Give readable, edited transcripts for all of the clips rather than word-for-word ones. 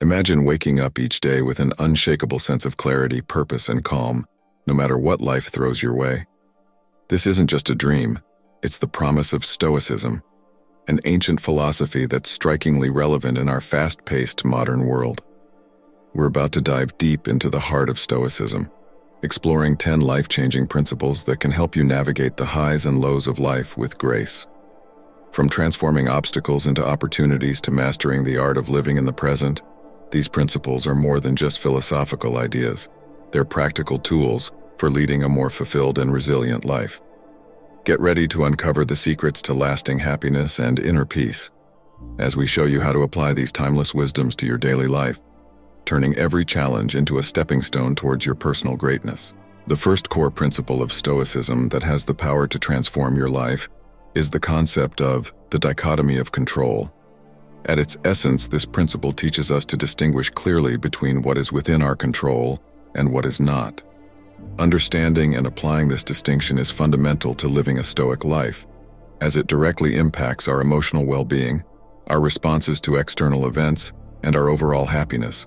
Imagine waking up each day with an unshakable sense of clarity, purpose, and calm, no matter what life throws your way. This isn't just a dream, it's the promise of Stoicism, an ancient philosophy that's strikingly relevant in our fast-paced modern world. We're about to dive deep into the heart of Stoicism, exploring 10 life-changing principles that can help you navigate the highs and lows of life with grace. From transforming obstacles into opportunities to mastering the art of living in the present, these principles are more than just philosophical ideas. They're practical tools for leading a more fulfilled and resilient life. Get ready to uncover the secrets to lasting happiness and inner peace, as we show you how to apply these timeless wisdoms to your daily life, turning every challenge into a stepping stone towards your personal greatness. The first core principle of Stoicism that has the power to transform your life is the concept of the dichotomy of control. At its essence, this principle teaches us to distinguish clearly between what is within our control and what is not. Understanding and applying this distinction is fundamental to living a Stoic life, as it directly impacts our emotional well-being, our responses to external events, and our overall happiness.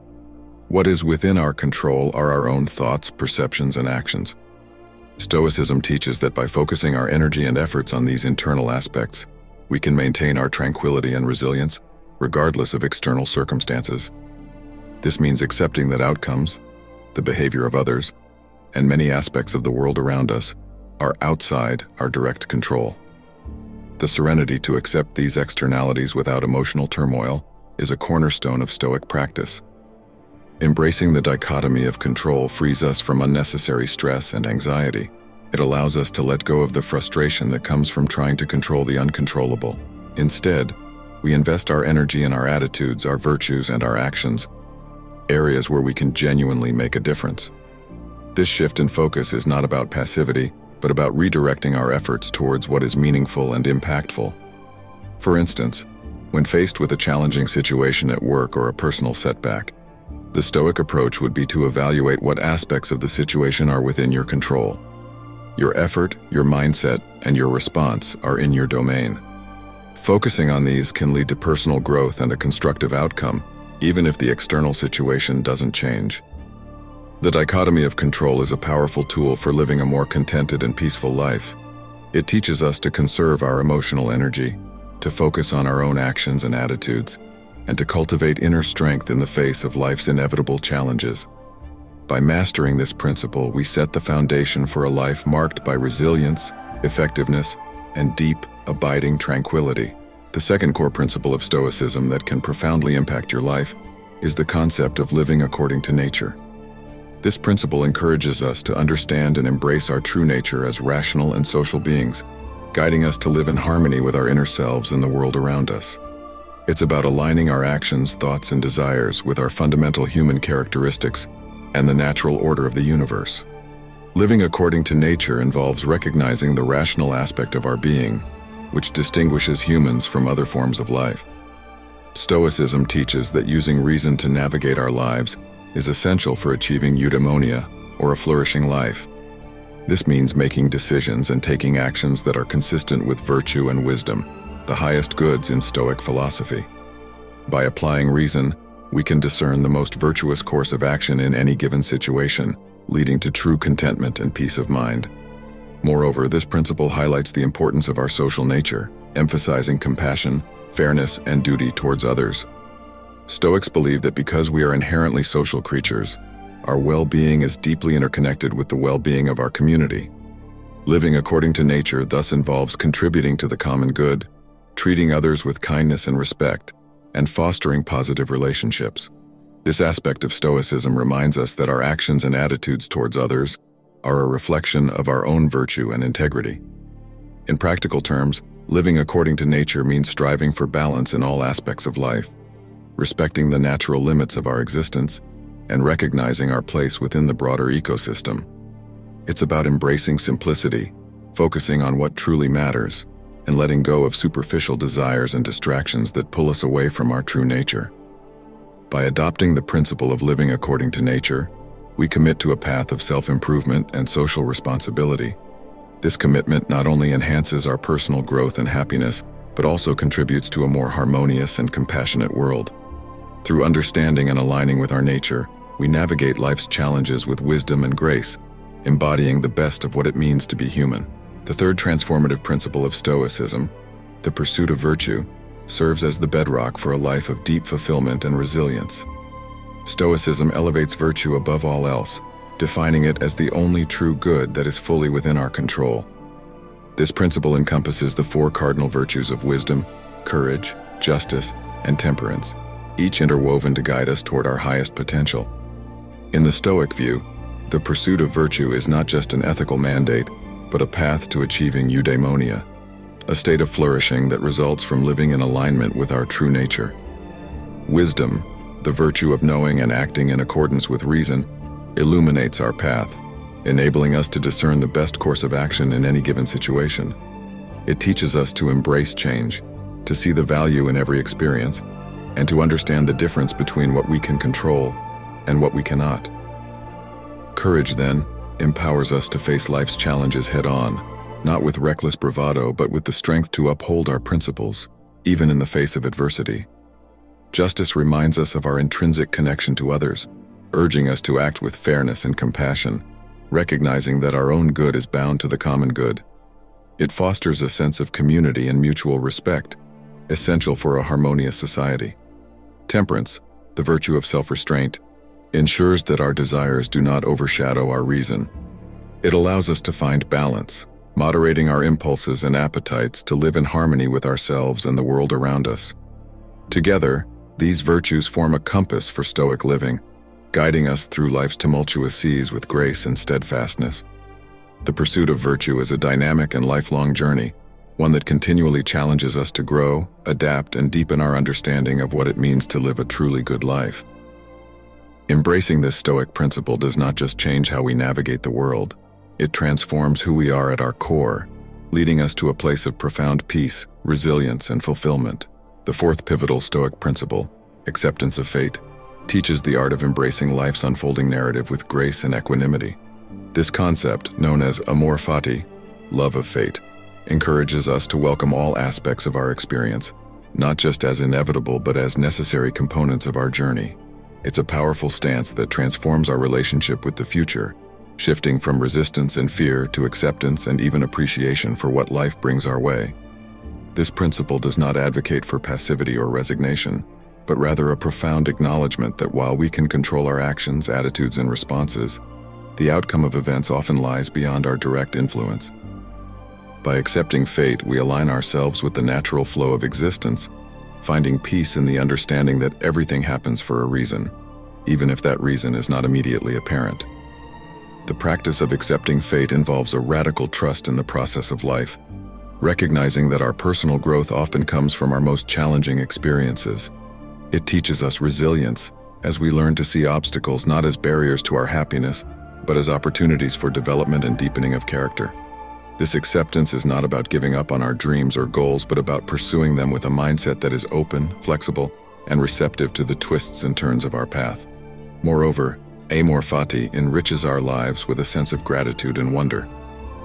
What is within our control are our own thoughts, perceptions, and actions. Stoicism teaches that by focusing our energy and efforts on these internal aspects, we can maintain our tranquility and resilience, regardless of external circumstances. This means accepting that outcomes, the behavior of others, and many aspects of the world around us are outside our direct control. The serenity to accept these externalities without emotional turmoil is a cornerstone of Stoic practice. Embracing the dichotomy of control frees us from unnecessary stress and anxiety. It allows us to let go of the frustration that comes from trying to control the uncontrollable. Instead, we invest our energy in our attitudes, our virtues, and our actions, areas where we can genuinely make a difference. This shift in focus is not about passivity, but about redirecting our efforts towards what is meaningful and impactful. For instance, when faced with a challenging situation at work or a personal setback, the Stoic approach would be to evaluate what aspects of the situation are within your control. Your effort, your mindset, and your response are in your domain. Focusing on these can lead to personal growth and a constructive outcome, even if the external situation doesn't change. The dichotomy of control is a powerful tool for living a more contented and peaceful life. It teaches us to conserve our emotional energy, to focus on our own actions and attitudes, and to cultivate inner strength in the face of life's inevitable challenges. By mastering this principle, we set the foundation for a life marked by resilience, effectiveness, and deep, abiding tranquility. The second core principle of Stoicism that can profoundly impact your life is the concept of living according to nature. This principle encourages us to understand and embrace our true nature as rational and social beings, guiding us to live in harmony with our inner selves and the world around us. It's about aligning our actions, thoughts, and desires with our fundamental human characteristics and the natural order of the universe. Living according to nature involves recognizing the rational aspect of our being, which distinguishes humans from other forms of life. Stoicism teaches that using reason to navigate our lives is essential for achieving eudaimonia, or a flourishing life. This means making decisions and taking actions that are consistent with virtue and wisdom, the highest goods in Stoic philosophy. By applying reason, we can discern the most virtuous course of action in any given situation, leading to true contentment and peace of mind. Moreover, this principle highlights the importance of our social nature, emphasizing compassion, fairness, and duty towards others. Stoics believe that because we are inherently social creatures, our well-being is deeply interconnected with the well-being of our community. Living according to nature thus involves contributing to the common good, treating others with kindness and respect, and fostering positive relationships. This aspect of Stoicism reminds us that our actions and attitudes towards others are a reflection of our own virtue and integrity. In practical terms, living according to nature means striving for balance in all aspects of life, respecting the natural limits of our existence, and recognizing our place within the broader ecosystem. It's about embracing simplicity, focusing on what truly matters, and letting go of superficial desires and distractions that pull us away from our true nature. By adopting the principle of living according to nature, we commit to a path of self-improvement and social responsibility. This commitment not only enhances our personal growth and happiness, but also contributes to a more harmonious and compassionate world. Through understanding and aligning with our nature, we navigate life's challenges with wisdom and grace, embodying the best of what it means to be human. The third transformative principle of Stoicism, the pursuit of virtue, serves as the bedrock for a life of deep fulfillment and resilience. Stoicism elevates virtue above all else, defining it as the only true good that is fully within our control. This principle encompasses the four cardinal virtues of wisdom, courage, justice, and temperance, each interwoven to guide us toward our highest potential. In the Stoic view, the pursuit of virtue is not just an ethical mandate, but a path to achieving eudaimonia, a state of flourishing that results from living in alignment with our true nature. Wisdom, the virtue of knowing and acting in accordance with reason, illuminates our path, enabling us to discern the best course of action in any given situation. It teaches us to embrace change, to see the value in every experience, and to understand the difference between what we can control and what we cannot. Courage, then, empowers us to face life's challenges head-on, not with reckless bravado, but with the strength to uphold our principles, even in the face of adversity. Justice reminds us of our intrinsic connection to others, urging us to act with fairness and compassion, recognizing that our own good is bound to the common good. It fosters a sense of community and mutual respect, essential for a harmonious society. Temperance, the virtue of self-restraint, ensures that our desires do not overshadow our reason. It allows us to find balance, moderating our impulses and appetites to live in harmony with ourselves and the world around us. Together, these virtues form a compass for Stoic living, guiding us through life's tumultuous seas with grace and steadfastness. The pursuit of virtue is a dynamic and lifelong journey, one that continually challenges us to grow, adapt, and deepen our understanding of what it means to live a truly good life. Embracing this Stoic principle does not just change how we navigate the world, it transforms who we are at our core, leading us to a place of profound peace, resilience, and fulfillment. The fourth pivotal Stoic principle, acceptance of fate, teaches the art of embracing life's unfolding narrative with grace and equanimity. This concept, known as amor fati, love of fate, encourages us to welcome all aspects of our experience, not just as inevitable but as necessary components of our journey. It's a powerful stance that transforms our relationship with the future, shifting from resistance and fear to acceptance and even appreciation for what life brings our way. This principle does not advocate for passivity or resignation, but rather a profound acknowledgement that while we can control our actions, attitudes, and responses, the outcome of events often lies beyond our direct influence. By accepting fate, we align ourselves with the natural flow of existence, finding peace in the understanding that everything happens for a reason, even if that reason is not immediately apparent. The practice of accepting fate involves a radical trust in the process of life, recognizing that our personal growth often comes from our most challenging experiences. It teaches us resilience as we learn to see obstacles not as barriers to our happiness, but as opportunities for development and deepening of character. This acceptance is not about giving up on our dreams or goals, but about pursuing them with a mindset that is open, flexible, and receptive to the twists and turns of our path. Moreover, amor fati enriches our lives with a sense of gratitude and wonder.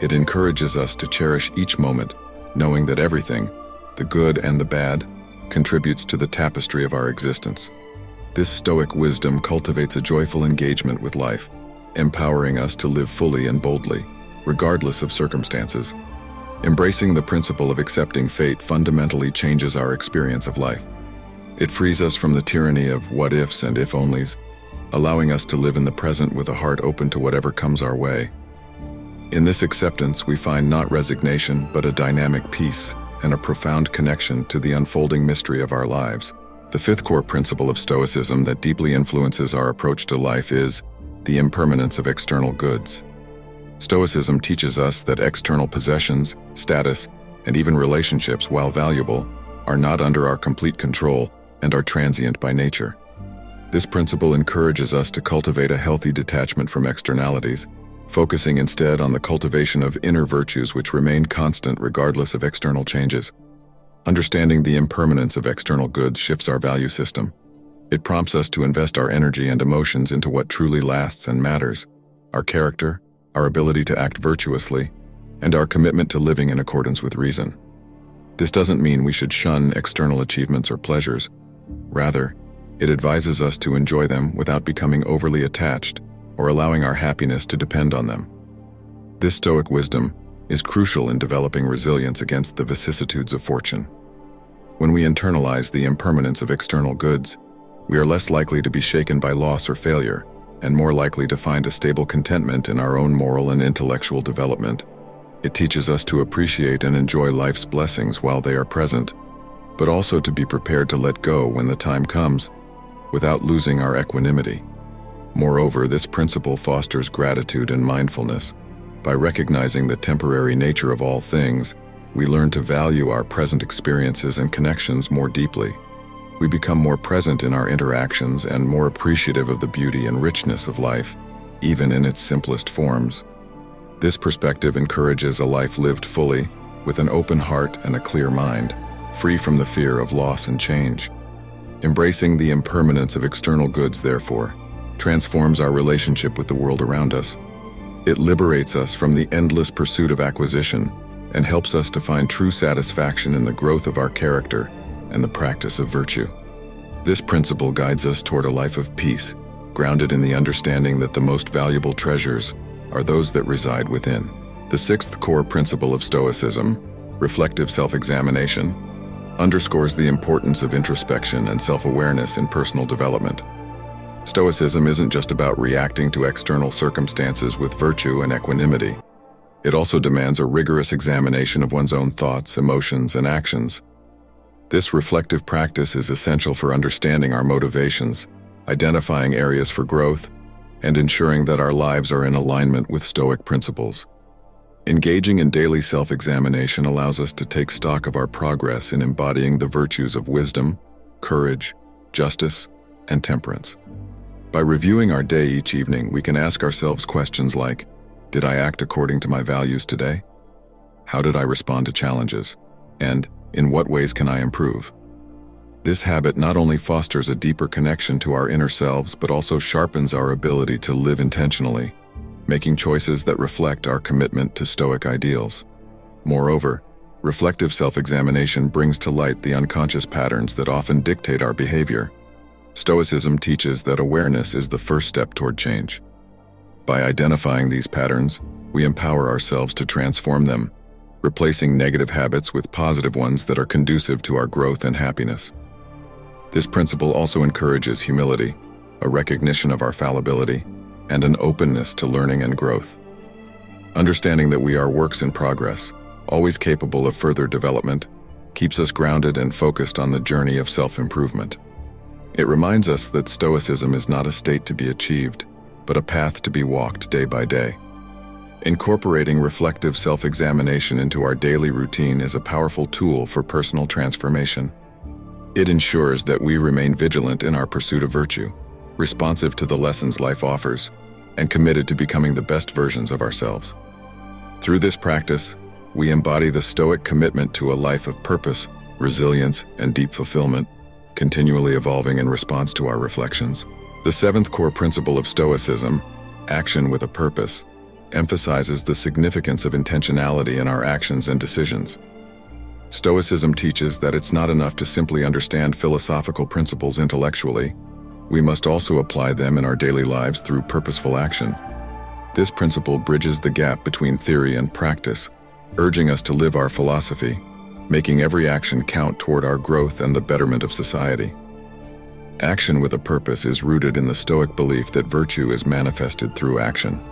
It encourages us to cherish each moment, knowing that everything, the good and the bad, contributes to the tapestry of our existence. This Stoic wisdom cultivates a joyful engagement with life, empowering us to live fully and boldly, regardless of circumstances. Embracing the principle of accepting fate fundamentally changes our experience of life. It frees us from the tyranny of what-ifs and if-onlys, allowing us to live in the present with a heart open to whatever comes our way. In this acceptance, we find not resignation, but a dynamic peace and a profound connection to the unfolding mystery of our lives. The fifth core principle of Stoicism that deeply influences our approach to life is the impermanence of external goods. Stoicism teaches us that external possessions, status, and even relationships, while valuable, are not under our complete control and are transient by nature. This principle encourages us to cultivate a healthy detachment from externalities, focusing instead on the cultivation of inner virtues which remain constant regardless of external changes. Understanding the impermanence of external goods shifts our value system. It prompts us to invest our energy and emotions into what truly lasts and matters: our character, our ability to act virtuously, and our commitment to living in accordance with reason. This doesn't mean we should shun external achievements or pleasures. Rather, It advises us to enjoy them without becoming overly attached or allowing our happiness to depend on them. This Stoic wisdom is crucial in developing resilience against the vicissitudes of fortune. When we internalize the impermanence of external goods, we are less likely to be shaken by loss or failure, and more likely to find a stable contentment in our own moral and intellectual development. It teaches us to appreciate and enjoy life's blessings while they are present, but also to be prepared to let go when the time comes, without losing our equanimity. Moreover, this principle fosters gratitude and mindfulness. By recognizing the temporary nature of all things, we learn to value our present experiences and connections more deeply. We become more present in our interactions and more appreciative of the beauty and richness of life, even in its simplest forms. This perspective encourages a life lived fully, with an open heart and a clear mind, free from the fear of loss and change. Embracing the impermanence of external goods, therefore, transforms our relationship with the world around us. It liberates us from the endless pursuit of acquisition and helps us to find true satisfaction in the growth of our character and the practice of virtue. This principle guides us toward a life of peace, grounded in the understanding that the most valuable treasures are those that reside within. The sixth core principle of Stoicism, reflective self-examination, underscores the importance of introspection and self-awareness in personal development. Stoicism isn't just about reacting to external circumstances with virtue and equanimity. It also demands a rigorous examination of one's own thoughts, emotions, and actions. This reflective practice is essential for understanding our motivations, identifying areas for growth, and ensuring that our lives are in alignment with Stoic principles. Engaging in daily self-examination allows us to take stock of our progress in embodying the virtues of wisdom, courage, justice, and temperance. By reviewing our day each evening, we can ask ourselves questions like, did I act according to my values today? How did I respond to challenges? And in what ways can I improve? This habit not only fosters a deeper connection to our inner selves, but also sharpens our ability to live intentionally, making choices that reflect our commitment to Stoic ideals. Moreover, reflective self-examination brings to light the unconscious patterns that often dictate our behavior. Stoicism teaches that awareness is the first step toward change. By identifying these patterns, we empower ourselves to transform them, replacing negative habits with positive ones that are conducive to our growth and happiness. This principle also encourages humility, a recognition of our fallibility, and an openness to learning and growth. Understanding that we are works in progress, always capable of further development, keeps us grounded and focused on the journey of self-improvement. It reminds us that Stoicism is not a state to be achieved, but a path to be walked day by day. Incorporating reflective self-examination into our daily routine is a powerful tool for personal transformation. It ensures that we remain vigilant in our pursuit of virtue, responsive to the lessons life offers, and committed to becoming the best versions of ourselves. Through this practice, we embody the Stoic commitment to a life of purpose, resilience, and deep fulfillment, continually evolving in response to our reflections. The seventh core principle of Stoicism, action with a purpose, emphasizes the significance of intentionality in our actions and decisions. Stoicism teaches that it's not enough to simply understand philosophical principles intellectually. We must also apply them in our daily lives through purposeful action. This principle bridges the gap between theory and practice, urging us to live our philosophy, making every action count toward our growth and the betterment of society. Action with a purpose is rooted in the Stoic belief that virtue is manifested through action.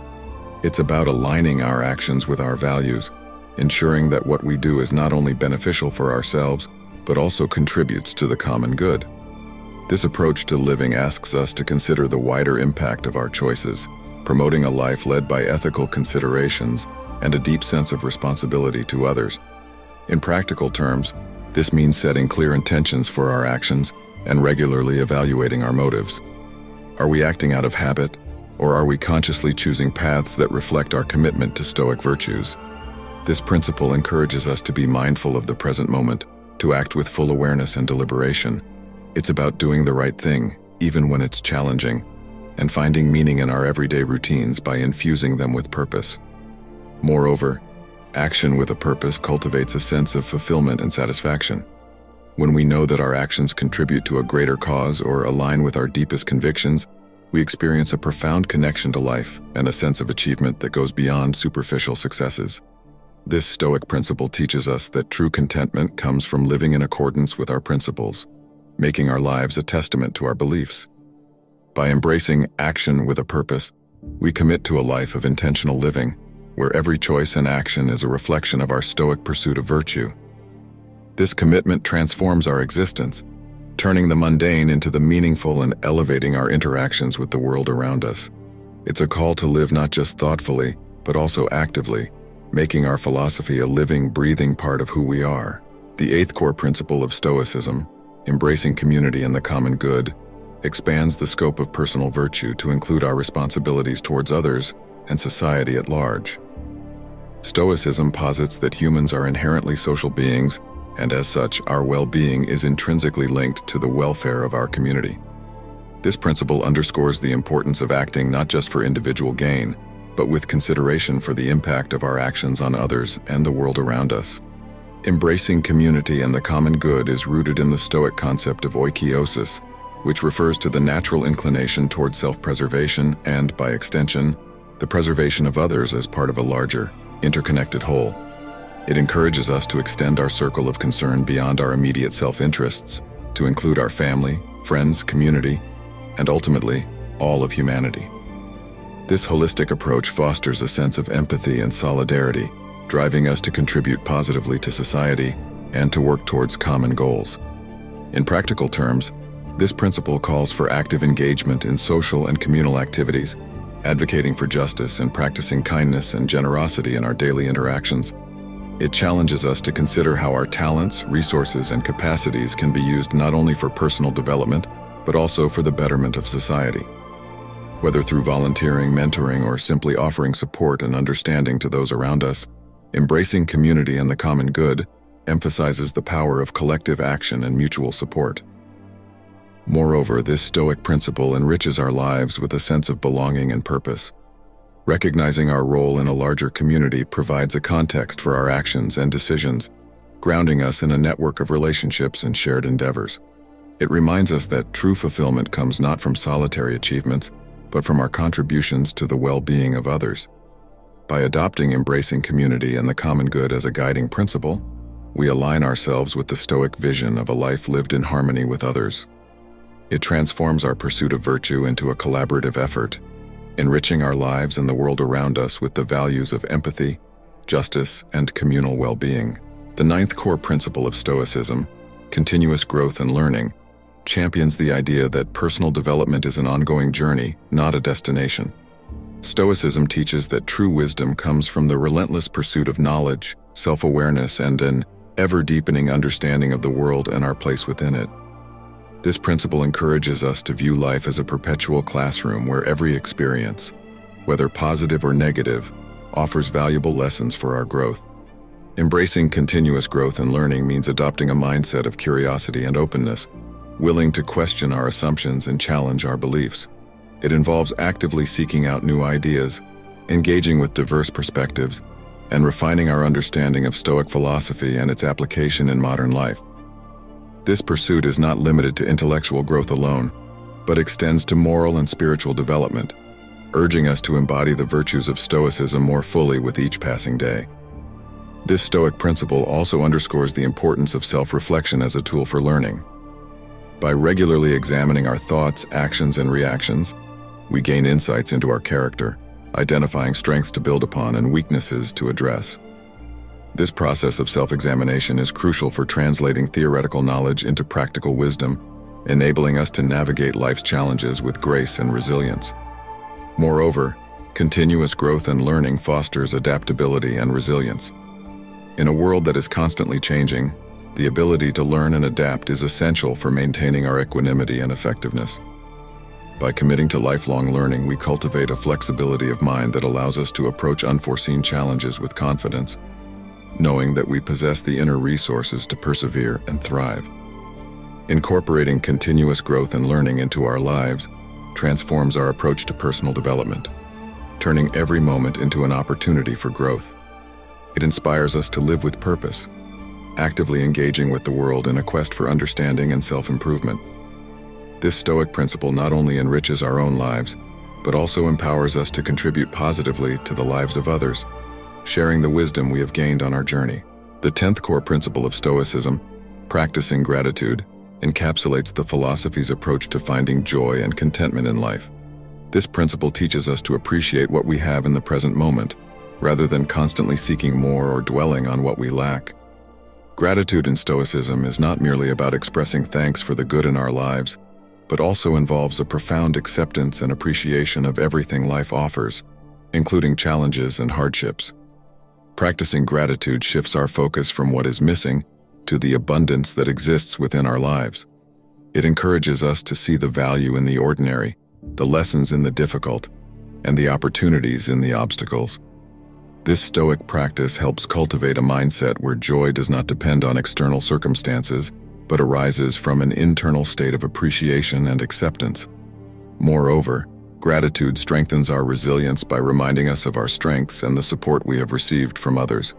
It's about aligning our actions with our values, ensuring that what we do is not only beneficial for ourselves, but also contributes to the common good. This approach to living asks us to consider the wider impact of our choices, promoting a life led by ethical considerations and a deep sense of responsibility to others. In practical terms, this means setting clear intentions for our actions and regularly evaluating our motives. Are we acting out of habit, or are we consciously choosing paths that reflect our commitment to Stoic virtues? This principle encourages us to be mindful of the present moment, to act with full awareness and deliberation. It's about doing the right thing, even when it's challenging, and finding meaning in our everyday routines by infusing them with purpose. Moreover, action with a purpose cultivates a sense of fulfillment and satisfaction. When we know that our actions contribute to a greater cause or align with our deepest convictions, we experience a profound connection to life and a sense of achievement that goes beyond superficial successes. This Stoic principle teaches us that true contentment comes from living in accordance with our principles, making our lives a testament to our beliefs. By embracing action with a purpose, we commit to a life of intentional living, where every choice and action is a reflection of our Stoic pursuit of virtue. This commitment transforms our existence, turning the mundane into the meaningful and elevating our interactions with the world around us. It's a call to live not just thoughtfully, but also actively, making our philosophy a living, breathing part of who we are. The eighth core principle of Stoicism, embracing community and the common good, expands the scope of personal virtue to include our responsibilities towards others and society at large. Stoicism posits that humans are inherently social beings, and as such, our well-being is intrinsically linked to the welfare of our community. This principle underscores the importance of acting not just for individual gain, but with consideration for the impact of our actions on others and the world around us. Embracing community and the common good is rooted in the Stoic concept of oikeiosis, which refers to the natural inclination toward self-preservation and, by extension, the preservation of others as part of a larger, interconnected whole. It encourages us to extend our circle of concern beyond our immediate self-interests, to include our family, friends, community, and ultimately, all of humanity. This holistic approach fosters a sense of empathy and solidarity, driving us to contribute positively to society and to work towards common goals. In practical terms, this principle calls for active engagement in social and communal activities, advocating for justice and practicing kindness and generosity in our daily interactions. It challenges us to consider how our talents, resources, and capacities can be used not only for personal development, but also for the betterment of society. Whether through volunteering, mentoring, or simply offering support and understanding to those around us, embracing community and the common good emphasizes the power of collective action and mutual support. Moreover, this Stoic principle enriches our lives with a sense of belonging and purpose. Recognizing our role in a larger community provides a context for our actions and decisions, grounding us in a network of relationships and shared endeavors. It reminds us that true fulfillment comes not from solitary achievements, but from our contributions to the well-being of others. By adopting embracing community and the common good as a guiding principle, we align ourselves with the Stoic vision of a life lived in harmony with others. It transforms our pursuit of virtue into a collaborative effort, enriching our lives and the world around us with the values of empathy, justice, and communal well-being. The ninth core principle of Stoicism, continuous growth and learning, champions the idea that personal development is an ongoing journey, not a destination. Stoicism teaches that true wisdom comes from the relentless pursuit of knowledge, self-awareness, and an ever-deepening understanding of the world and our place within it. This principle encourages us to view life as a perpetual classroom where every experience, whether positive or negative, offers valuable lessons for our growth. Embracing continuous growth and learning means adopting a mindset of curiosity and openness, willing to question our assumptions and challenge our beliefs. It involves actively seeking out new ideas, engaging with diverse perspectives, and refining our understanding of Stoic philosophy and its application in modern life. This pursuit is not limited to intellectual growth alone, but extends to moral and spiritual development, urging us to embody the virtues of Stoicism more fully with each passing day. This Stoic principle also underscores the importance of self-reflection as a tool for learning. By regularly examining our thoughts, actions, and reactions, we gain insights into our character, identifying strengths to build upon and weaknesses to address. This process of self-examination is crucial for translating theoretical knowledge into practical wisdom, enabling us to navigate life's challenges with grace and resilience. Moreover, continuous growth and learning fosters adaptability and resilience. In a world that is constantly changing, the ability to learn and adapt is essential for maintaining our equanimity and effectiveness. By committing to lifelong learning, we cultivate a flexibility of mind that allows us to approach unforeseen challenges with confidence, knowing that we possess the inner resources to persevere and thrive. Incorporating continuous growth and learning into our lives transforms our approach to personal development, turning every moment into an opportunity for growth. It inspires us to live with purpose, actively engaging with the world in a quest for understanding and self-improvement. This Stoic principle not only enriches our own lives, but also empowers us to contribute positively to the lives of others, sharing the wisdom we have gained on our journey. The 10th core principle of Stoicism, practicing gratitude, encapsulates the philosophy's approach to finding joy and contentment in life. This principle teaches us to appreciate what we have in the present moment, rather than constantly seeking more or dwelling on what we lack. Gratitude in Stoicism is not merely about expressing thanks for the good in our lives, but also involves a profound acceptance and appreciation of everything life offers, including challenges and hardships. Practicing gratitude shifts our focus from what is missing to the abundance that exists within our lives. It encourages us to see the value in the ordinary, the lessons in the difficult, and the opportunities in the obstacles. This Stoic practice helps cultivate a mindset where joy does not depend on external circumstances, but arises from an internal state of appreciation and acceptance. Moreover, gratitude strengthens our resilience by reminding us of our strengths and the support we have received from others.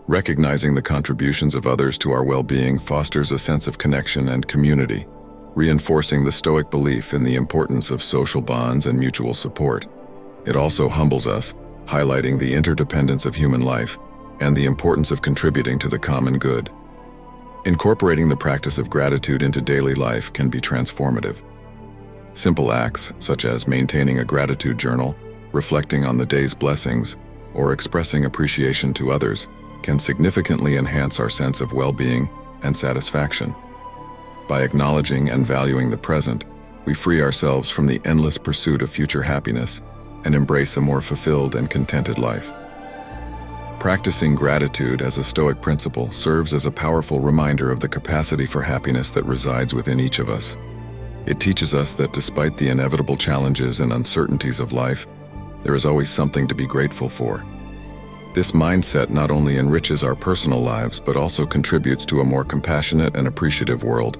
Recognizing the contributions of others to our well-being fosters a sense of connection and community, reinforcing the Stoic belief in the importance of social bonds and mutual support. It also humbles us, highlighting the interdependence of human life and the importance of contributing to the common good. Incorporating the practice of gratitude into daily life can be transformative. Simple acts, such as maintaining a gratitude journal, reflecting on the day's blessings, or expressing appreciation to others, can significantly enhance our sense of well-being and satisfaction. By acknowledging and valuing the present, we free ourselves from the endless pursuit of future happiness and embrace a more fulfilled and contented life. Practicing gratitude as a Stoic principle serves as a powerful reminder of the capacity for happiness that resides within each of us. It teaches us that despite the inevitable challenges and uncertainties of life, there is always something to be grateful for. This mindset not only enriches our personal lives, but also contributes to a more compassionate and appreciative world,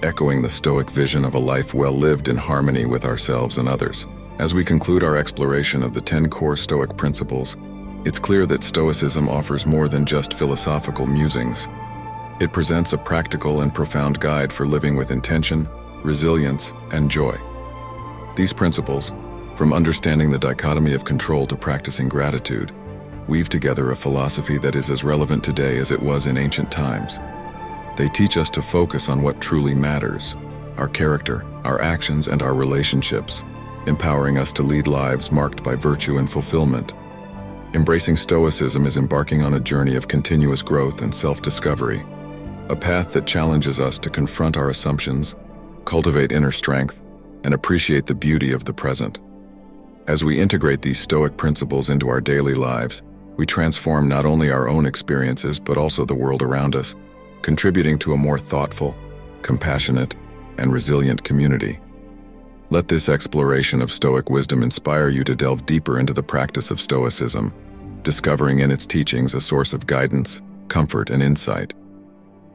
echoing the Stoic vision of a life well lived in harmony with ourselves and others. As we conclude our exploration of the 10 core Stoic principles, it's clear that Stoicism offers more than just philosophical musings. It presents a practical and profound guide for living with intention, resilience, and joy. These principles, from understanding the dichotomy of control to practicing gratitude, weave together a philosophy that is as relevant today as it was in ancient times. They teach us to focus on what truly matters: our character, our actions, and our relationships, empowering us to lead lives marked by virtue and fulfillment. Embracing Stoicism is embarking on a journey of continuous growth and self-discovery, a path that challenges us to confront our assumptions, cultivate inner strength, and appreciate the beauty of the present. As we integrate these Stoic principles into our daily lives, we transform not only our own experiences but also the world around us, contributing to a more thoughtful, compassionate, and resilient community. Let this exploration of Stoic wisdom inspire you to delve deeper into the practice of Stoicism, discovering in its teachings a source of guidance, comfort, and insight.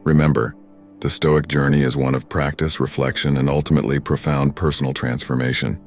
Remember, the Stoic journey is one of practice, reflection, and ultimately profound personal transformation.